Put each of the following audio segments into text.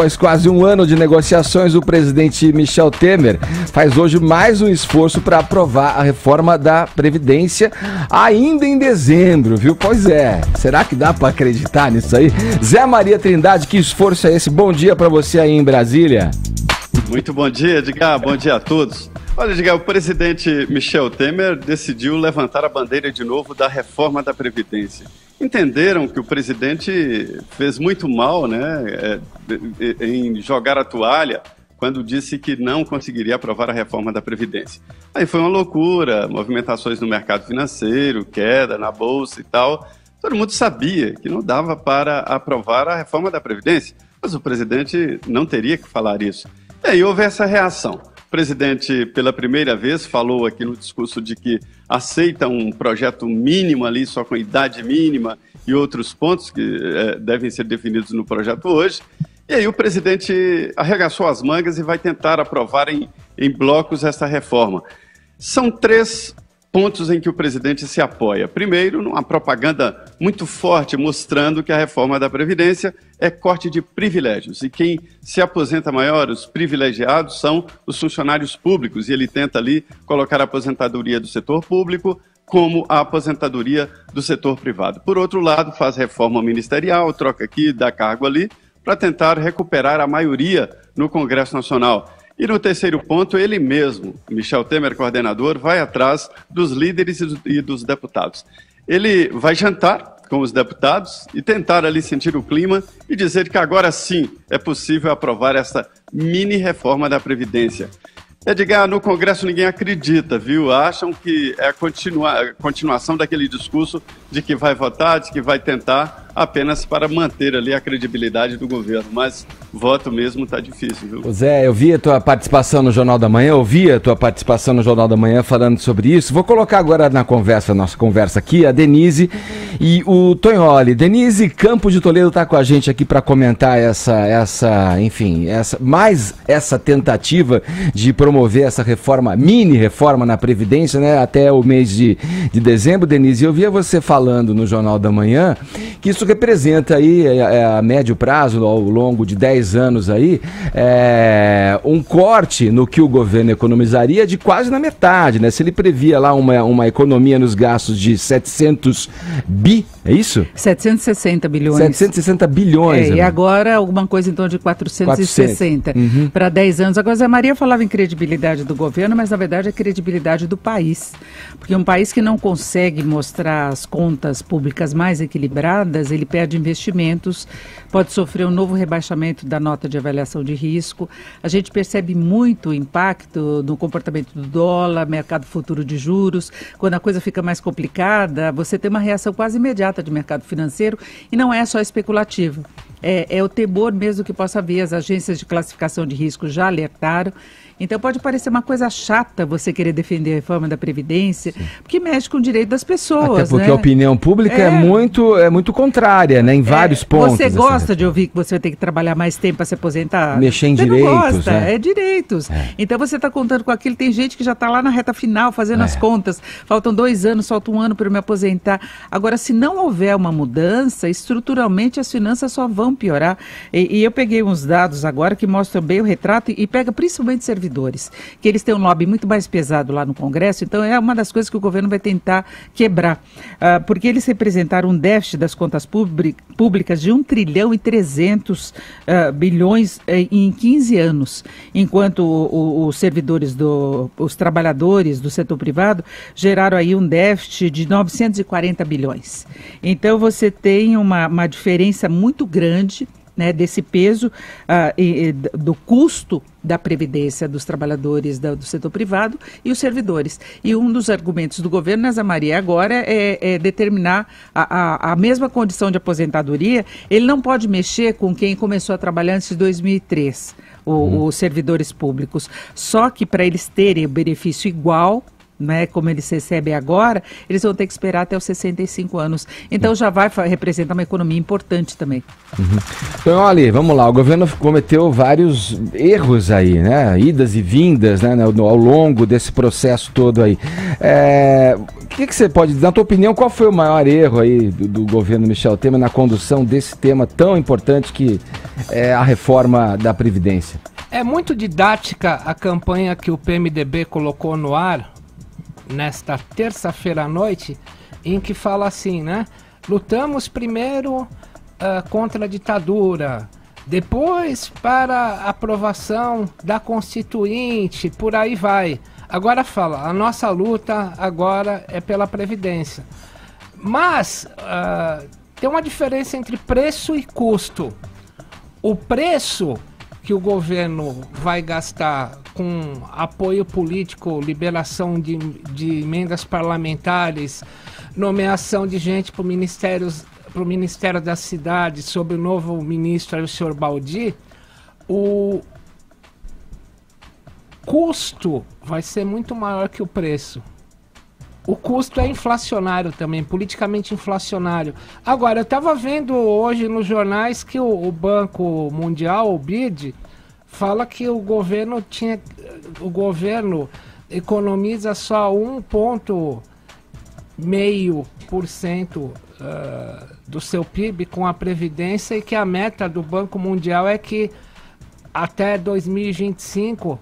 após quase um ano de negociações, o presidente Michel Temer faz hoje mais um esforço para aprovar a reforma da Previdência ainda em dezembro, viu? Pois é, será que dá para acreditar nisso aí? Zé Maria Trindade, que esforço é esse? Bom dia para você aí em Brasília. Muito bom dia, Edgar. Bom dia a todos. Olha, Edgar, o presidente Michel Temer decidiu levantar a bandeira de novo da reforma da Previdência. Entenderam que o presidente fez muito mal, né, em jogar a toalha quando disse que não conseguiria aprovar a reforma da Previdência. Aí foi uma loucura, movimentações no mercado financeiro, queda na Bolsa e tal. Todo mundo sabia que não dava para aprovar a reforma da Previdência, mas o presidente não teria que falar isso. E aí houve essa reação. O presidente, pela primeira vez, falou aqui no discurso de que aceita um projeto mínimo ali, só com idade mínima e outros pontos que devem ser definidos no projeto hoje. E aí o presidente arregaçou as mangas e vai tentar aprovar em blocos essa reforma. São 3 pontos em que o presidente se apoia. Primeiro, uma propaganda muito forte mostrando que a reforma da Previdência é corte de privilégios. E quem se aposenta maior, os privilegiados, são os funcionários públicos. E ele tenta ali colocar a aposentadoria do setor público como a aposentadoria do setor privado. Por outro lado, faz reforma ministerial, troca aqui, dá cargo ali, para tentar recuperar a maioria no Congresso Nacional. E no terceiro ponto, ele mesmo, Michel Temer, coordenador, vai atrás dos líderes e dos deputados. Ele vai jantar com os deputados e tentar ali sentir o clima e dizer que agora sim é possível aprovar essa mini reforma da Previdência. Edgar, no Congresso ninguém acredita, viu? Acham que é a continuação daquele discurso de que vai votar, de que vai tentar apenas para manter ali a credibilidade do governo. Mas voto mesmo está difícil, viu? Zé, eu vi a tua participação no Jornal da Manhã, falando sobre isso. Vou colocar agora na nossa conversa aqui, a Denise e o Tonholi. Denise Campos de Toledo está com a gente aqui para comentar essa tentativa de promover essa reforma, mini reforma na Previdência, né, até o mês de dezembro. Denise, eu via você falando no Jornal da Manhã que isso representa aí, a médio prazo, ao longo de 10 anos aí, um corte no que o governo economizaria de quase na metade, né? Se ele previa lá uma economia nos gastos de 700 bi, é isso? 760 bilhões. 760 bilhões. E agora alguma coisa em torno de 460 para 10 anos. Agora, Zé Maria falava em credibilidade do governo, mas na verdade é credibilidade do país. Porque um país que não consegue mostrar as contas públicas mais equilibradas, ele perde investimentos, pode sofrer um novo rebaixamento da nota de avaliação de risco. A gente percebe muito o impacto no comportamento do dólar, mercado futuro de juros. Quando a coisa fica mais complicada, você tem uma reação quase imediata de mercado financeiro e não é só especulativa. É o temor mesmo que possa vir. As agências de classificação de risco já alertaram. Então pode parecer uma coisa chata você querer defender a reforma da Previdência, porque mexe com o direito das pessoas. Até porque né? A opinião pública é muito contrária, né, em vários pontos. Você gosta de ouvir que você vai ter que trabalhar mais tempo para se aposentar? Mexer em você direitos. Não gosta, é direitos. Então você está contando com aquilo, tem gente que já está lá na reta final fazendo as contas, faltam 2 anos, falta 1 ano para eu me aposentar. Agora, se não houver uma mudança, estruturalmente as finanças só vão piorar. E eu peguei uns dados agora que mostram bem o retrato e pega principalmente servidores, que eles têm um lobby muito mais pesado lá no Congresso, então é uma das coisas que o governo vai tentar quebrar, porque eles representaram um déficit das contas públicas de 1 trilhão e 300 bilhões em 15 anos, enquanto os servidores, os trabalhadores do setor privado geraram aí um déficit de 940 bilhões. Então você tem uma diferença muito grande, né, desse peso do custo da Previdência dos trabalhadores do setor privado e os servidores. E um dos argumentos do governo, Zé Maria, agora é determinar a mesma condição de aposentadoria. Ele não pode mexer com quem começou a trabalhar antes de 2003, os servidores públicos. Só que para eles terem o benefício igual, né, como eles recebem agora, eles vão ter que esperar até os 65 anos. Então já vai representar uma economia importante também. Então, olha, vamos lá, o governo cometeu vários erros aí, né? Idas e vindas, né? Ao longo desse processo todo aí. O que você pode dizer, na tua opinião, qual foi o maior erro aí do governo Michel Temer na condução desse tema tão importante que é a reforma da Previdência? É muito didática a campanha que o PMDB colocou no ar nesta terça-feira à noite, em que fala assim, né? Lutamos primeiro contra a ditadura, depois para a aprovação da Constituinte, por aí vai. Agora fala, a nossa luta agora é pela Previdência. Mas tem uma diferença entre preço e custo. O preço que o governo vai gastar com apoio político, liberação de emendas parlamentares, nomeação de gente para o Ministério da Cidade, sob o novo ministro, o senhor Baldi, o custo vai ser muito maior que o preço. O custo é inflacionário também, politicamente inflacionário. Agora, eu estava vendo hoje nos jornais que o Banco Mundial, o BID, fala que o governo economiza só 1,5% do seu PIB com a Previdência e que a meta do Banco Mundial é que até 2025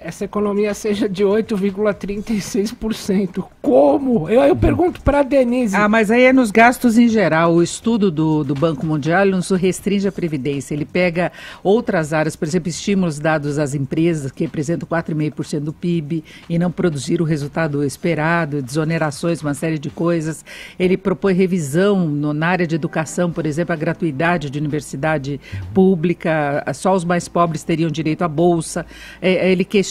essa economia seja de 8,36%. Como? Eu pergunto para a Denise. Mas aí é nos gastos em geral. O estudo do Banco Mundial não se restringe à Previdência. Ele pega outras áreas, por exemplo, estímulos dados às empresas, que representam 4,5% do PIB, e não produzir o resultado esperado, desonerações, uma série de coisas. Ele propõe revisão na área de educação, por exemplo, a gratuidade de universidade pública, só os mais pobres teriam direito à bolsa. Ele questiona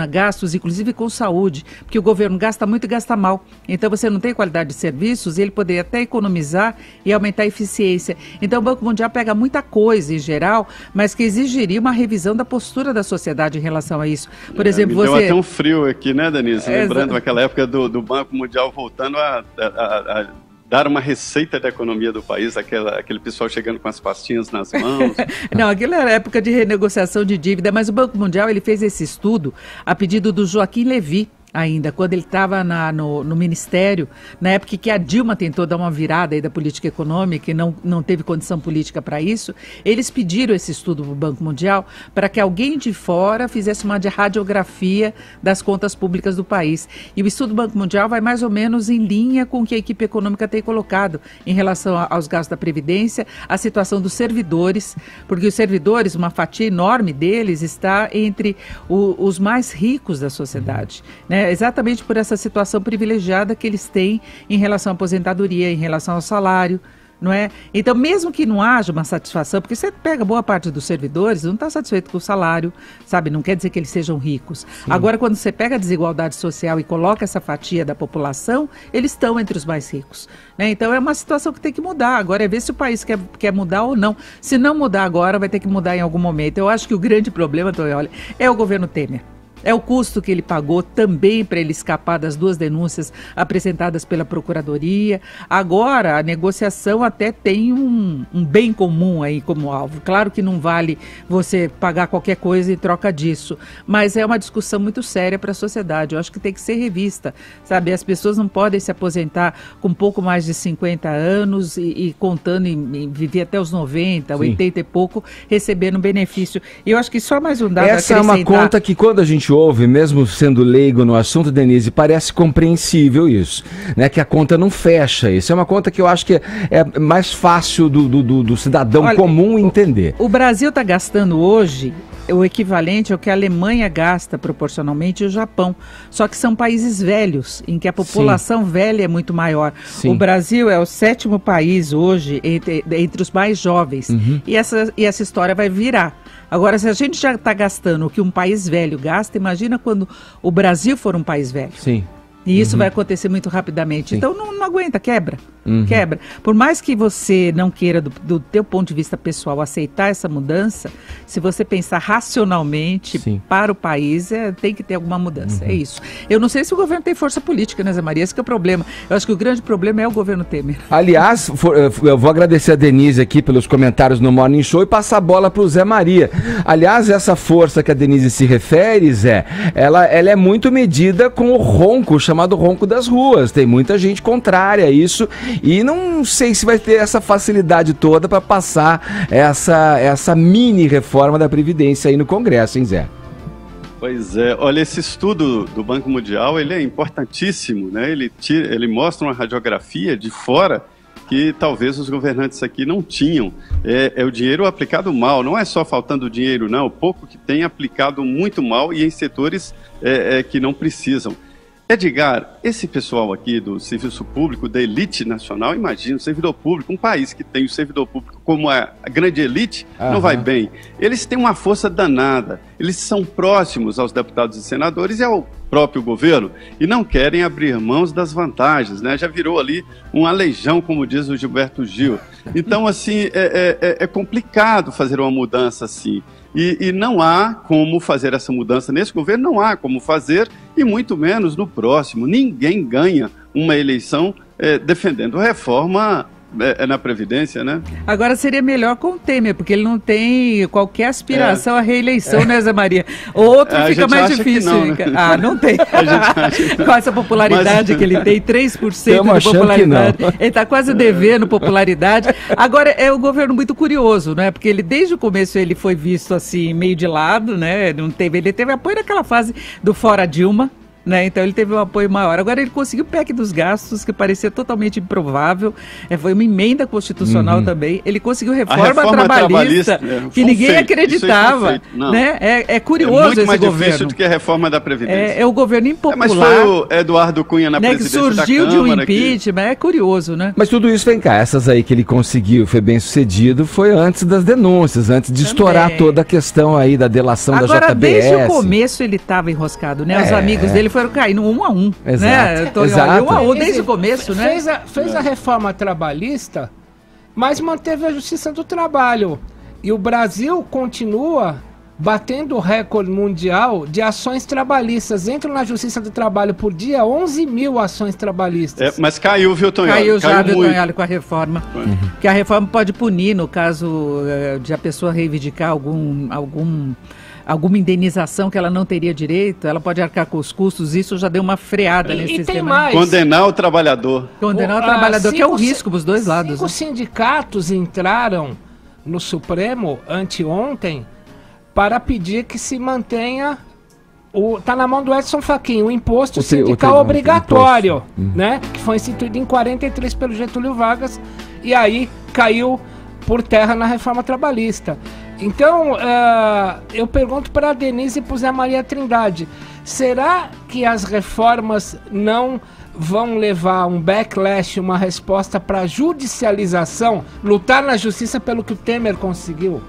gastos, inclusive com saúde, porque o governo gasta muito e gasta mal. Então você não tem qualidade de serviços, e ele poderia até economizar e aumentar a eficiência. Então o Banco Mundial pega muita coisa em geral, mas que exigiria uma revisão da postura da sociedade em relação a isso. Por exemplo, deu até um frio aqui, né, Denise? Lembrando aquela época do Banco Mundial voltando a dar uma receita da economia do país, aquele pessoal chegando com as pastinhas nas mãos. Não, aquilo era época de renegociação de dívida, mas o Banco Mundial ele fez esse estudo a pedido do Joaquim Levy, ainda, quando ele estava no Ministério, na época que a Dilma tentou dar uma virada aí da política econômica e não teve condição política para isso, eles pediram esse estudo para o Banco Mundial para que alguém de fora fizesse uma radiografia das contas públicas do país. E o estudo do Banco Mundial vai mais ou menos em linha com o que a equipe econômica tem colocado em relação aos gastos da Previdência, a situação dos servidores, porque os servidores, uma fatia enorme deles está entre os mais ricos da sociedade, né? Exatamente por essa situação privilegiada que eles têm em relação à aposentadoria, em relação ao salário, não é? Então, mesmo que não haja uma satisfação, porque você pega boa parte dos servidores, não está satisfeito com o salário, sabe? Não quer dizer que eles sejam ricos. Sim. Agora, quando você pega a desigualdade social e coloca essa fatia da população, eles estão entre os mais ricos, né? Então, é uma situação que tem que mudar. Agora é ver se o país quer mudar ou não. Se não mudar agora, vai ter que mudar em algum momento. Eu acho que o grande problema, Tonholi, é o governo Temer. É o custo que ele pagou também para ele escapar das duas denúncias apresentadas pela Procuradoria. Agora, a negociação até tem um bem comum aí como alvo. Claro que não vale você pagar qualquer coisa em troca disso, mas é uma discussão muito séria para a sociedade. Eu acho que tem que ser revista, sabe? As pessoas não podem se aposentar com pouco mais de 50 anos e contando em viver até os 90, Sim. 80 e pouco, recebendo benefício. E eu acho que só mais um dado Essa é uma conta que quando a gente ouve, mesmo sendo leigo no assunto, Denise, parece compreensível isso, né? Que a conta não fecha. Isso é uma conta que eu acho que é mais fácil do cidadão comum entender. O Brasil está gastando hoje o equivalente ao que a Alemanha gasta proporcionalmente e o Japão. Só que são países velhos, em que a população Sim. velha é muito maior. Sim. O Brasil é o 7º país hoje entre os mais jovens. Uhum. E essa história vai virar. Agora, se a gente já está gastando o que um país velho gasta, imagina quando o Brasil for um país velho. Sim. E isso vai acontecer muito rapidamente. Sim. Então não aguenta, quebra. Quebra. Por mais que você não queira, do teu ponto de vista pessoal, aceitar essa mudança, se você pensar racionalmente para o país, tem que ter alguma mudança. É isso. Eu não sei se o governo tem força política, né, Zé Maria? Esse que é o problema. Eu acho que o grande problema é o governo Temer. Aliás, eu vou agradecer a Denise aqui pelos comentários no Morning Show e passar a bola para o Zé Maria. Aliás, essa força que a Denise se refere, Zé, ela é muito medida com o ronco, chamado ronco das ruas. Tem muita gente contrária a isso e não sei se vai ter essa facilidade toda para passar essa mini reforma da Previdência aí no Congresso, hein, Zé? Pois é, olha, esse estudo do Banco Mundial, ele é importantíssimo, né? Ele mostra uma radiografia de fora que talvez os governantes aqui não tinham. É o dinheiro aplicado mal, não é só faltando dinheiro, não, o pouco que tem aplicado muito mal e em setores que não precisam. Edgar, esse pessoal aqui do serviço público, da elite nacional, imagina, o servidor público, um país que tem o servidor público como a grande elite, não vai bem. Eles têm uma força danada, eles são próximos aos deputados e senadores e ao próprio governo e não querem abrir mãos das vantagens, né? Já virou ali uma legião, como diz o Gilberto Gil. Então, assim, é complicado fazer uma mudança assim. E não há como fazer essa mudança nesse governo, não há como fazer, e muito menos no próximo. Ninguém ganha uma eleição defendendo reforma na Previdência, né? Agora seria melhor com o Temer, porque ele não tem qualquer aspiração à reeleição, né, Zé Maria? Outro fica mais difícil. Não, né? Ah, não tem. Com essa popularidade que ele tem, 3% de popularidade. Ele está quase devendo popularidade. Agora, é um governo muito curioso, né? Porque ele, desde o começo, ele foi visto assim, meio de lado, né? Ele teve apoio naquela fase do Fora Dilma, né? Então ele teve um apoio maior. Agora ele conseguiu o PEC dos gastos, que parecia totalmente improvável. Foi uma emenda constitucional também. Ele conseguiu reforma trabalhista que ninguém acreditava. Né? É curioso esse governo. É muito mais difícil do que a reforma da Previdência. É o governo impopular. Mas foi o Eduardo Cunha na presidência que surgiu de um impeachment. É curioso, né? Mas tudo isso, vem cá, essas aí que ele conseguiu, foi bem sucedido, foi antes das denúncias, antes de estourar toda a questão aí da delação da JBS. Agora, desde o começo ele estava enroscado, né? Os amigos dele foram caindo 1 a 1, né? Exato. 1 a 1 desde o começo, né? Fez a reforma trabalhista, mas manteve a Justiça do Trabalho. E o Brasil continua batendo o recorde mundial de ações trabalhistas. Entram na Justiça do Trabalho por dia 11 mil ações trabalhistas. Mas caiu, viu, Tonholi? Caiu já, viu, Tonholi, com a reforma. Que a reforma pode punir, no caso de a pessoa reivindicar alguma indenização que ela não teria direito, ela pode arcar com os custos, isso já deu uma freada nesse sistema. Tem mais. Condenar o trabalhador. Condenar o trabalhador, que é um risco para os dois lados. 5 sindicatos entraram no Supremo anteontem para pedir que se mantenha, tá na mão do Edson Fachin, o imposto sindical obrigatório, né? Que foi instituído em 43 pelo Getúlio Vargas e aí caiu por terra na reforma trabalhista. Então, eu pergunto para a Denise e para o Zé Maria Trindade, será que as reformas não vão levar um backlash, uma resposta para a judicialização, lutar na justiça pelo que o Temer conseguiu?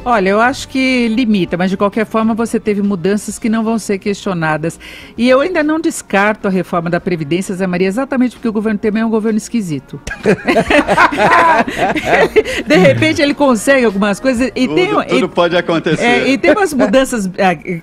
Olha, eu acho que limita, mas de qualquer forma você teve mudanças que não vão ser questionadas. E eu ainda não descarto a reforma da Previdência, Zé Maria, exatamente porque o governo Temer é um governo esquisito. De repente ele consegue algumas coisas. E tudo pode acontecer. E tem umas mudanças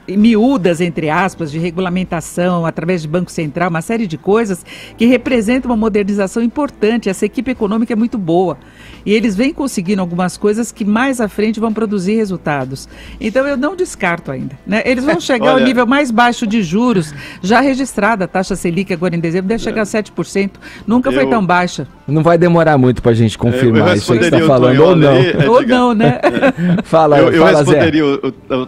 miúdas, entre aspas, de regulamentação, através de Banco Central, uma série de coisas que representam uma modernização importante. Essa equipe econômica é muito boa. E eles vêm conseguindo algumas coisas que mais à frente vão produzir resultados. Então eu não descarto ainda, né? Eles vão chegar ao nível mais baixo de juros, já registrada a taxa Selic agora em dezembro, deve chegar a 7%, nunca foi tão baixa. Não vai demorar muito pra gente confirmar isso aí que você está falando, ou não. Ou não, né? Eu responderia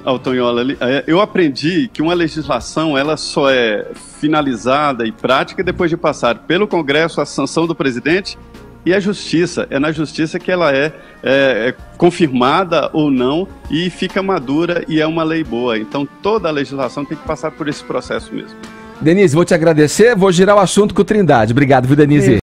ao Tonholi ali. Eu aprendi que uma legislação, ela só é finalizada e prática depois de passar pelo Congresso, a sanção do presidente e a Justiça. É na Justiça que ela é confirmada ou não e fica madura e é uma lei boa. Então toda a legislação tem que passar por esse processo mesmo. Denise, vou te agradecer, vou girar o assunto com o Trindade. Obrigado, viu, Denise?